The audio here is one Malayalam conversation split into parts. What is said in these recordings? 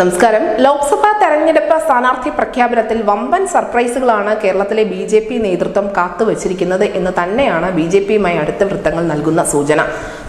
നമസ്കാരം. ലോക്സഭാ തെരഞ്ഞെടുപ്പ് സ്ഥാനാർത്ഥി പ്രഖ്യാപനത്തിൽ വമ്പൻ സർപ്രൈസുകളാണ് കേരളത്തിലെ ബി.ജെ.പി. നേതൃത്വം കാത്തുവച്ചിരിക്കുന്നത് എന്ന് തന്നെയാണ് ബി.ജെ.പിയുമായി അടുത്ത വൃത്തങ്ങൾ നൽകുന്ന സൂചന.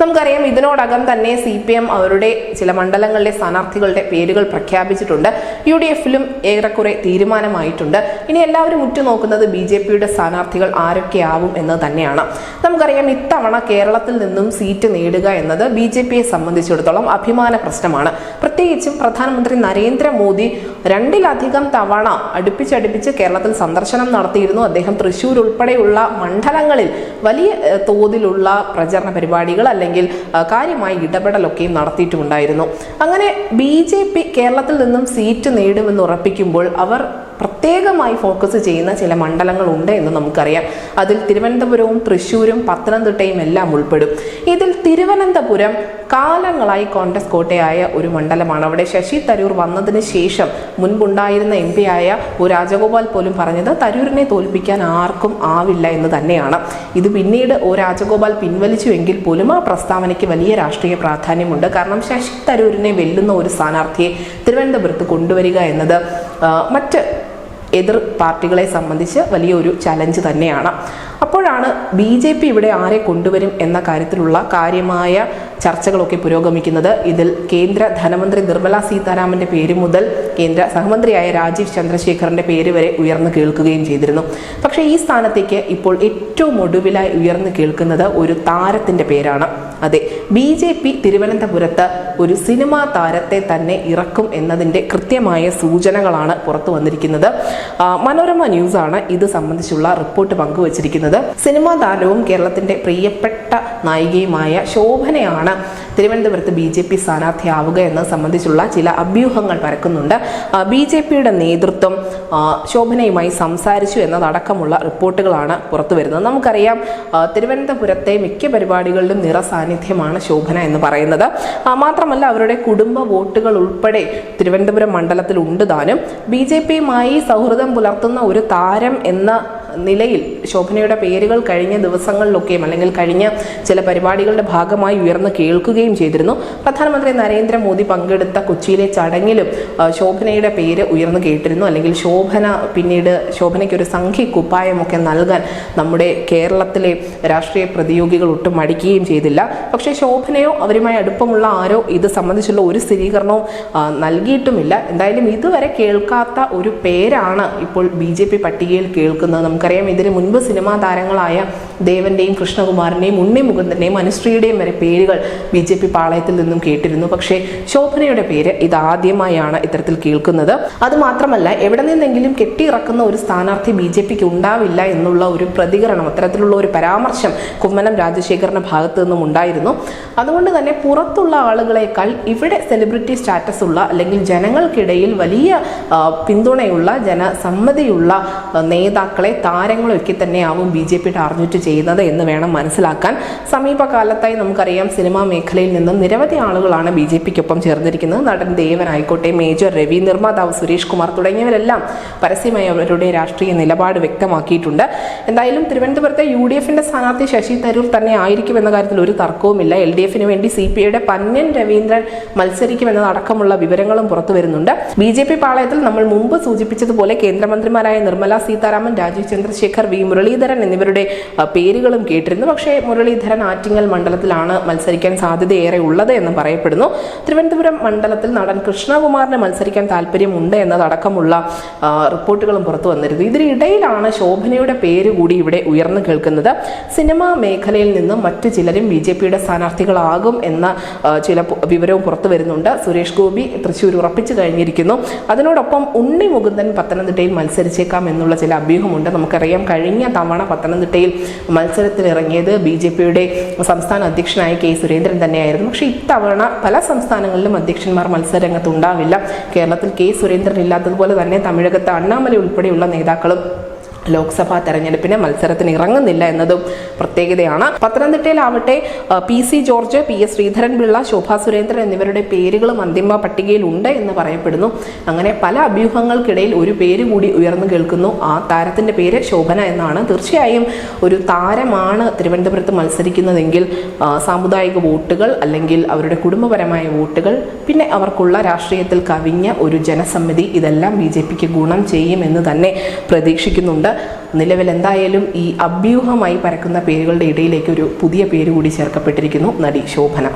നമുക്കറിയാം, ഇതിനോടകം തന്നെ CPM അവരുടെ ചില മണ്ഡലങ്ങളിലെ സ്ഥാനാർത്ഥികളുടെ പേരുകൾ പ്രഖ്യാപിച്ചിട്ടുണ്ട്. UDF-ലും ഏറെക്കുറെ തീരുമാനമായിട്ടുണ്ട്. ഇനി എല്ലാവരും ഉറ്റുനോക്കുന്നത് ബി.ജെ.പിയുടെ സ്ഥാനാർത്ഥികൾ ആരൊക്കെയാവും എന്ന് തന്നെയാണ്. നമുക്കറിയാം, ഇത്തവണ കേരളത്തിൽ നിന്നും സീറ്റ് നേടുക എന്നത് ബി.ജെ.പിയെ സംബന്ധിച്ചിടത്തോളം അഭിമാന പ്രശ്നമാണ്. പ്രത്യേകിച്ചും പ്രധാനമന്ത്രി നരേന്ദ്രമോദി 2-ലധികം തവണ അടുപ്പിച്ചടുപ്പിച്ച് കേരളത്തിൽ സന്ദർശനം നടത്തിയിരുന്നു. അദ്ദേഹം തൃശ്ശൂർ ഉൾപ്പെടെയുള്ള മണ്ഡലങ്ങളിൽ വലിയ തോതിലുള്ള പ്രചരണ പരിപാടികൾ അല്ലെങ്കിൽ കാര്യമായി ഇടപെടലൊക്കെയും നടത്തിയിട്ടുണ്ടായിരുന്നു. അങ്ങനെ ബി.ജെ.പി. കേരളത്തിൽ നിന്നും സീറ്റ് നേടുമെന്ന് ഉറപ്പിക്കുമ്പോൾ അവർ പ്രത്യേകമായി ഫോക്കസ് ചെയ്യുന്ന ചില മണ്ഡലങ്ങളുണ്ട് എന്ന് നമുക്കറിയാം. അതിൽ തിരുവനന്തപുരവും തൃശ്ശൂരും പത്തനംതിട്ടയും എല്ലാം ഉൾപ്പെടും. ഇതിൽ തിരുവനന്തപുരം കാലങ്ങളായി കോൺഗ്രസ് കോട്ടയായ ഒരു മണ്ഡലമാണ്. അവിടെ ശശി തരൂർ വന്നതിന് ശേഷം മുൻപുണ്ടായിരുന്ന MP ആയ ഒ രാജഗോപാൽ പോലും പറഞ്ഞത് തരൂരിനെ തോൽപ്പിക്കാൻ ആർക്കും ആവില്ല എന്ന് തന്നെയാണ്. ഇത് പിന്നീട് ഒ രാജഗോപാൽ പിൻവലിച്ചുവെങ്കിൽ പോലും ആ പ്രസ്താവനയ്ക്ക് വലിയ രാഷ്ട്രീയ പ്രാധാന്യമുണ്ട്. കാരണം ശശി തരൂരിനെ വെല്ലുന്ന ഒരു സ്ഥാനാർത്ഥിയെ തിരുവനന്തപുരത്ത് കൊണ്ടുവരിക എന്നത് മറ്റ് എതിർ പാർട്ടികളെ സംബന്ധിച്ച് വലിയൊരു ചലഞ്ച് തന്നെയാണ്. അപ്പോഴാണ് ബി.ജെ.പി. ഇവിടെ ആരെ കൊണ്ടുവരും എന്ന കാര്യത്തിലുള്ള കാര്യമായ ചർച്ചകളൊക്കെ പുരോഗമിക്കുന്നത്. ഇതിൽ കേന്ദ്ര ധനമന്ത്രി നിർമ്മല സീതാരാമന്റെ പേര് മുതൽ കേന്ദ്ര സഹമന്ത്രിയായ രാജീവ് ചന്ദ്രശേഖറിന്റെ പേര് വരെ ഉയർന്നു കേൾക്കുകയും ചെയ്തിരുന്നു. പക്ഷേ ഈ സ്ഥാനത്തേക്ക് ഇപ്പോൾ ഏറ്റവും ഒടുവിലായി ഉയർന്നു കേൾക്കുന്നത് ഒരു താരത്തിന്റെ പേരാണ്. അതെ, ബി.ജെ.പി. തിരുവനന്തപുരത്ത് ഒരു സിനിമാ താരത്തെ തന്നെ ഇറക്കും എന്നതിൻ്റെ കൃത്യമായ സൂചനകളാണ് പുറത്തു വന്നിരിക്കുന്നത്. മനോരമ ന്യൂസാണ് ഇത് സംബന്ധിച്ചുള്ള റിപ്പോർട്ട് പങ്കുവച്ചിരിക്കുന്നത്. സിനിമാ താരവും കേരളത്തിന്റെ പ്രിയപ്പെട്ട നായികയുമായ ശോഭനയാണ് തിരുവനന്തപുരത്ത് ബി.ജെ.പി. സ്ഥാനാർത്ഥിയാവുക എന്നത് സംബന്ധിച്ചുള്ള ചില അഭ്യൂഹങ്ങൾ പരക്കുന്നുണ്ട്. ബി.ജെ.പിയുടെ നേതൃത്വം ശോഭനയുമായി സംസാരിച്ചു എന്നതടക്കമുള്ള റിപ്പോർട്ടുകളാണ് പുറത്തു വരുന്നത്. നമുക്കറിയാം, തിരുവനന്തപുരത്തെ മിക്ക പരിപാടികളിലും നിറസാന്നിധ്യമാണ് ശോഭന എന്ന് പറയുന്നത്. മാത്രമല്ല, അവരുടെ കുടുംബ വോട്ടുകൾ ഉൾപ്പെടെ തിരുവനന്തപുരം മണ്ഡലത്തിൽ ഉണ്ട് താനും. ബി.ജെ.പിയുമായി സൗഹൃദം പുലർത്തുന്ന ഒരു താരം എന്ന നിലയിൽ ശോഭനയുടെ പേരുകൾ കഴിഞ്ഞ ദിവസങ്ങളിലൊക്കെയും അല്ലെങ്കിൽ കഴിഞ്ഞ ചില പരിപാടികളുടെ ഭാഗമായി ഉയർന്നു കേൾക്കുകയും ചെയ്തിരുന്നു. പ്രധാനമന്ത്രി നരേന്ദ്രമോദി പങ്കെടുത്ത കൊച്ചിയിലെ ചടങ്ങിലും ശോഭനയുടെ പേര് ഉയർന്നു കേട്ടിരുന്നു. അല്ലെങ്കിൽ പിന്നീട് ശോഭനയ്ക്ക് ഒരു സംഖ്യ കുപ്പായമൊക്കെ നൽകാൻ നമ്മുടെ കേരളത്തിലെ രാഷ്ട്രീയ പ്രതിയോഗികൾ ഒട്ടും മടിക്കുകയും ചെയ്തില്ല. പക്ഷേ ശോഭനയോ അവരുമായി അടുപ്പമുള്ള ആരോ ഇത് സംബന്ധിച്ചുള്ള ഒരു സ്ഥിരീകരണവും നൽകിയിട്ടുമില്ല. എന്തായാലും ഇതുവരെ കേൾക്കാത്ത ഒരു പേരാണ് ഇപ്പോൾ ബി.ജെ.പി. പട്ടികയിൽ കേൾക്കുന്നത്. നമുക്കറിയാം, ഇതിന് മുൻപ് സിനിമാ താരങ്ങളായ ദേവന്റെയും കൃഷ്ണകുമാറിന്റെയും ഉണ്ണി മുകുന്ദന്റെയും അനുശ്രീയുടെയും വരെ പേരുകൾ ബി.ജെ.പി. പാളയത്തിൽ നിന്നും കേട്ടിരുന്നു. പക്ഷേ ശോഭനയുടെ പേര് ഇതാദ്യമായാണ് ഇത്തരത്തിൽ കേൾക്കുന്നത്. അതുമാത്രമല്ല, എവിടെ നിന്നെങ്കിലും കെട്ടിയിറക്കുന്ന ഒരു സ്ഥാനാർത്ഥി ബി.ജെ.പിക്ക് ഉണ്ടാവില്ല എന്നുള്ള ഒരു പ്രതികരണം, അത്തരത്തിലുള്ള ഒരു പരാമർശം കുമ്മനം രാജശേഖറിന്റെ ഭാഗത്തു നിന്നും ഉണ്ടായിരുന്നു. അതുകൊണ്ട് തന്നെ പുറത്തുള്ള ആളുകളെക്കാൾ ഇവിടെ സെലിബ്രിറ്റി സ്റ്റാറ്റസ് ഉള്ള അല്ലെങ്കിൽ ജനങ്ങൾക്കിടയിൽ വലിയ പിന്തുണയുള്ള ജനസമ്മതിയുള്ള നേതാക്കളെ താരങ്ങളൊക്കെ തന്നെയാവും ബി.ജെ.പി. ടാർഗറ്റ് ചെയ്യുന്നത് എന്ന് വേണം മനസ്സിലാക്കാൻ. സമീപകാലത്തായി നമുക്കറിയാം, സിനിമാ മേഖലയിൽ നിന്നും നിരവധി ആളുകളാണ് ബി.ജെ.പിക്കൊപ്പം ചേർന്നിരിക്കുന്നത്. നടൻ ദേവൻ ആയിക്കോട്ടെ, മേജർ രവി, നിർമ്മാതാവ് സുരേഷ് കുമാർ തുടങ്ങിയവരെല്ലാം പരസ്യമായി അവരുടെ രാഷ്ട്രീയ നിലപാട് വ്യക്തമാക്കിയിട്ടുണ്ട്. എന്തായാലും തിരുവനന്തപുരത്തെ UDF-ന്റെ സ്ഥാനാർത്ഥി ശശി തരൂർ തന്നെ ആയിരിക്കും എന്ന കാര്യത്തിൽ ഒരു തർക്കവുമില്ല. LDF-ന് വേണ്ടി CPI-യുടെ പന്ന്യൻ രവീന്ദ്രൻ മത്സരിക്കുമെന്നതടക്കമുള്ള വിവരങ്ങളും പുറത്തു വരുന്നുണ്ട്. ബി.ജെ.പി. പാളയത്തിൽ നമ്മൾ മുമ്പ് സൂചിപ്പിച്ചതുപോലെ കേന്ദ്രമന്ത്രിമാരായ നിർമ്മല സീതാരാമൻ, രാജീവ് ചന്ദ്രശേഖർ, V. മുരളീധരൻ എന്നിവരുടെ പേരുകളും കേട്ടിരുന്നു. പക്ഷേ മുരളീധരൻ ആറ്റിങ്ങൽ മണ്ഡലത്തിലാണ് മത്സരിക്കാൻ സാധ്യതയേറെ ഉള്ളത് എന്ന് പറയപ്പെടുന്നു. തിരുവനന്തപുരം മണ്ഡലത്തിൽ നടൻ കൃഷ്ണകുമാറിന് മത്സരിക്കാൻ താല്പര്യമുണ്ട് എന്നതടക്കമുള്ള റിപ്പോർട്ടുകളും പുറത്തു വന്നിരുന്നു. ഇതിനിടയിലാണ് ശോഭനയുടെ പേര് കൂടി ഇവിടെ ഉയർന്നു കേൾക്കുന്നത്. സിനിമാ മേഖലയിൽ നിന്നും മറ്റു ചിലരും ബി.ജെ.പിയുടെ സ്ഥാനാർത്ഥികളാകും എന്ന ചില വിവരവും പുറത്തു വരുന്നുണ്ട്. സുരേഷ് ഗോപി തൃശ്ശൂർ ഉറപ്പിച്ചു കഴിഞ്ഞിരിക്കുന്നു. അതിനോടൊപ്പം ഉണ്ണി മുകുന്ദൻ പത്തനംതിട്ടയിൽ മത്സരിച്ചേക്കാം എന്നുള്ള ചില അഭ്യൂഹമുണ്ട്. നമുക്കറിയാം, കഴിഞ്ഞ തവണ പത്തനംതിട്ടയിൽ മത്സരത്തിനിറങ്ങിയത് ബി.ജെ.പിയുടെ സംസ്ഥാന അധ്യക്ഷനായ K. സുരേന്ദ്രൻ തന്നെയായിരുന്നു. പക്ഷേ ഇത്തവണ പല സംസ്ഥാനങ്ങളിലും അധ്യക്ഷന്മാർ മത്സരരംഗത്ത് ഉണ്ടാവില്ല. കേരളത്തിൽ K. സുരേന്ദ്രൻ ഇല്ലാത്തതുപോലെ തന്നെ തമിഴകത്ത് അണ്ണാമല ഉൾപ്പെടെയുള്ള നേതാക്കളും ലോക്സഭാ തെരഞ്ഞെടുപ്പിന് മത്സരത്തിന് ഇറങ്ങുന്നില്ല എന്നതും പ്രത്യേകതയാണ്. പത്തനംതിട്ടയിലാവട്ടെ PC George, PS Sreedharan Pillai, Shobha Surendran എന്നിവരുടെ പേരുകളും അന്തിമ പട്ടികയിൽ ഉണ്ട് എന്ന് പറയപ്പെടുന്നു. അങ്ങനെ പല അഭ്യൂഹങ്ങൾക്കിടയിൽ ഒരു പേര് കൂടി ഉയർന്നു കേൾക്കുന്നു. ആ താരത്തിന്റെ പേര് ശോഭന എന്നാണ്. തീർച്ചയായും ഒരു താരമാണ് തിരുവനന്തപുരത്ത് മത്സരിക്കുന്നതെങ്കിൽ സാമുദായിക വോട്ടുകൾ അല്ലെങ്കിൽ അവരുടെ കുടുംബപരമായ വോട്ടുകൾ, പിന്നെ അവർക്കുള്ള രാഷ്ട്രീയത്തിൽ കവിഞ്ഞ ഒരു ജനസമ്മതി, ഇതെല്ലാം BJPക്ക് ഗുണം ചെയ്യുമെന്ന് തന്നെ പ്രതീക്ഷിക്കുന്നുണ്ട്. നിലവിൽ എന്തായാലും ഈ അഭ്യൂഹമായി പരക്കുന്ന പേരുകളുടെ ഇടയിലേക്ക് ഒരു പുതിയ പേര് കൂടി ചേർക്കപ്പെട്ടിരിക്കുന്നു, നടി ശോഭന.